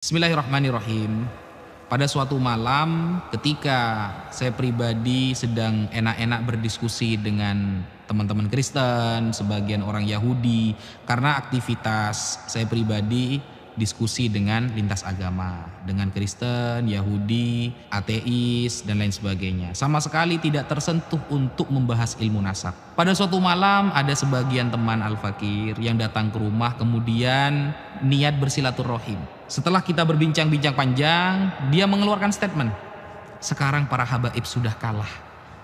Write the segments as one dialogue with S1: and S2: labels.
S1: Bismillahirrahmanirrahim. Pada suatu malam ketika saya pribadi sedang enak-enak berdiskusi dengan teman-teman Kristen, sebagian orang Yahudi, karena aktivitas saya pribadi diskusi dengan lintas agama, dengan Kristen, Yahudi, ateis, dan lain sebagainya. Sama sekali tidak tersentuh untuk membahas ilmu nasab. Pada suatu malam ada sebagian teman Al-Fakir yang datang ke rumah kemudian niat bersilaturahim. Setelah kita berbincang-bincang panjang, dia mengeluarkan statement. Sekarang para habaib sudah kalah.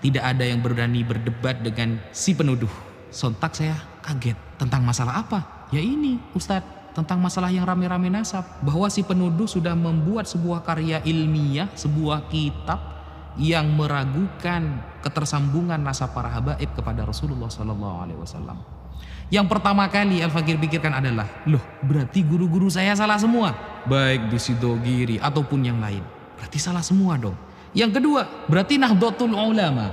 S1: Tidak ada yang berani berdebat dengan si penuduh. Sontak saya kaget. Tentang masalah apa? Ya ini Ustadz, tentang masalah yang rame-rame nasab. Bahwa si penuduh sudah membuat sebuah karya ilmiah, sebuah kitab yang meragukan ketersambungan nasab para habaib kepada Rasulullah SAW. Yang pertama kali Al-Fakir pikirkan adalah, loh berarti guru-guru saya salah semua. Baik di Sidogiri ataupun yang lain. Berarti salah semua dong. Yang kedua, berarti Nahdlatul Ulama.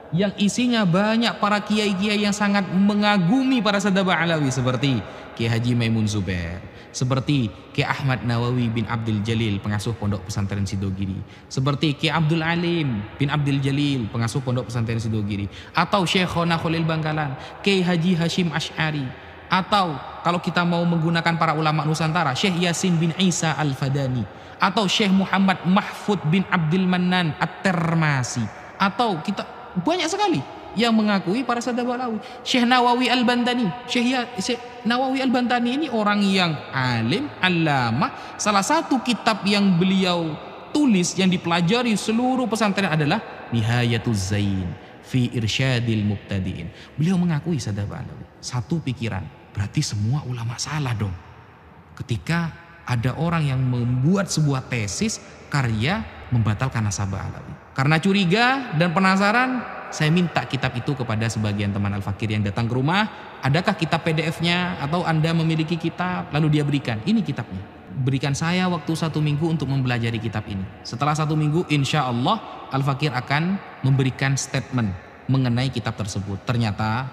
S1: Yang isinya banyak para kiai-kiai yang sangat mengagumi para Sadaba Alawi. Seperti Kiai Haji Maimun Zubair. Seperti Kiai Ahmad Nawawi bin Abdul Jalil, pengasuh Pondok Pesantren Sidogiri. Seperti Kiai Abdul Alim bin Abdul Jalil, pengasuh Pondok Pesantren Sidogiri. Atau Syekhona Khalil Bangkalan, Kiai Haji Hashim Ash'ari. Atau kalau kita mau menggunakan para ulama Nusantara, Syekh Yasin bin Isa Al-Fadani. Atau Syekh Muhammad Mahfud bin Abdul Mannan At-Termasi. Atau kita banyak sekali yang mengakui para Sadaba Alawi. Syekh Nawawi Al-Bantani. Syekh Nawawi Al-Bantani ini orang yang alim, alama. Salah satu kitab yang beliau tulis yang dipelajari seluruh pesantren adalah Nihayatuz Zain fi Irsyadil Mubtadi'in. Beliau mengakui Sadaba Alawi. Satu pikiran, berarti semua ulama salah dong. Ketika ada orang yang membuat sebuah tesis karya membatalkan nasabah Alawi. Karena curiga dan penasaran, saya minta kitab itu kepada sebagian teman Al-Fakir yang datang ke rumah. Adakah kitab PDF-nya atau Anda memiliki kitab? Lalu dia berikan, ini kitabnya. Berikan saya waktu 1 minggu untuk mempelajari kitab ini. Setelah 1 minggu insya Allah Al-Fakir akan memberikan statement mengenai kitab tersebut. Ternyata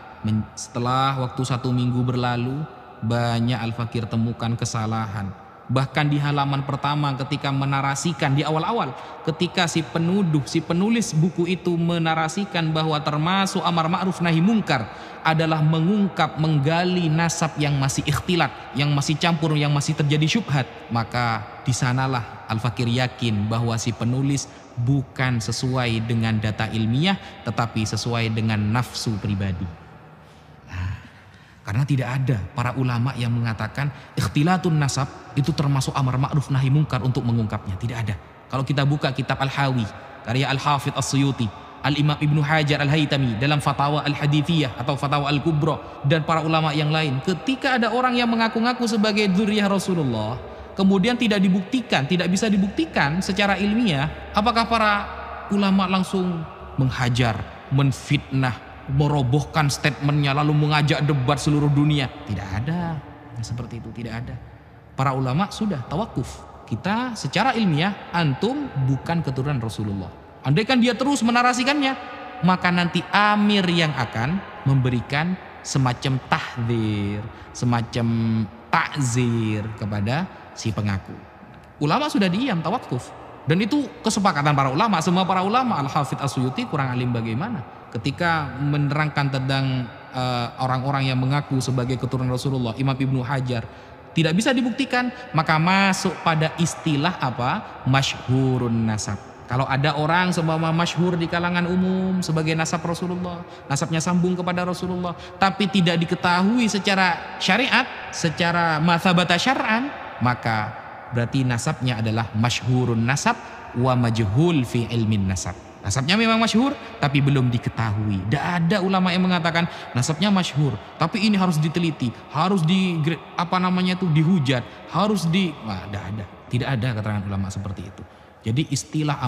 S1: setelah waktu 1 minggu berlalu, banyak Al-Fakir temukan kesalahan. Bahkan di halaman pertama ketika menarasikan di awal-awal, ketika si penuduh, si penulis buku itu menarasikan bahwa termasuk amar ma'ruf nahi mungkar adalah mengungkap, menggali nasab yang masih ikhtilat, yang masih campur, yang masih terjadi syubhat, maka di sanalah Al-Fakir yakin bahwa si penulis bukan sesuai dengan data ilmiah tetapi sesuai dengan nafsu pribadi. Karena tidak ada para ulama yang mengatakan ikhtilatun nasab itu termasuk amar ma'ruf nahi mungkar untuk mengungkapnya. Tidak ada. Kalau kita buka kitab Al-Hawi, karya Al-Hafidh As-Suyuti, Al-Imam Ibnu Hajar Al-Haytami dalam Fatawa Al-Hadithiyah atau Fatawa Al-Kubra, dan para ulama yang lain, ketika ada orang yang mengaku-ngaku sebagai dzurriyyah Rasulullah, kemudian tidak dibuktikan, tidak bisa dibuktikan secara ilmiah, apakah para ulama langsung menghajar, menfitnah, merobohkan statementnya lalu mengajak debat seluruh dunia? Tidak ada yang seperti itu, tidak ada. Para ulama sudah tawakuf. Kita secara ilmiah, antum bukan keturunan Rasulullah. Andaikan dia terus menarasikannya, maka nanti amir yang akan memberikan semacam tahdzir, semacam takzir kepada si pengaku. Ulama sudah diam, tawakuf. Dan itu kesepakatan para ulama. Semua para ulama, Al-Hafidh As-Suyuti kurang alim bagaimana ketika menerangkan tentang orang-orang yang mengaku sebagai keturunan Rasulullah. Imam Ibnu Hajar tidak bisa dibuktikan, maka masuk pada istilah apa? Masyhurun nasab. Kalau ada orang seumpama masyhur di kalangan umum sebagai nasab Rasulullah, nasabnya sambung kepada Rasulullah, tapi tidak diketahui secara syariat, secara mathabata syar'an, maka berarti nasabnya adalah masyhurun nasab wa majhul fi ilmin nasab. Nasabnya memang masyhur tapi belum diketahui. Tidak ada ulama yang mengatakan nasabnya masyhur tapi ini harus diteliti, harus dihujat, harus tidak ada. Tidak ada keterangan ulama seperti itu. Jadi istilah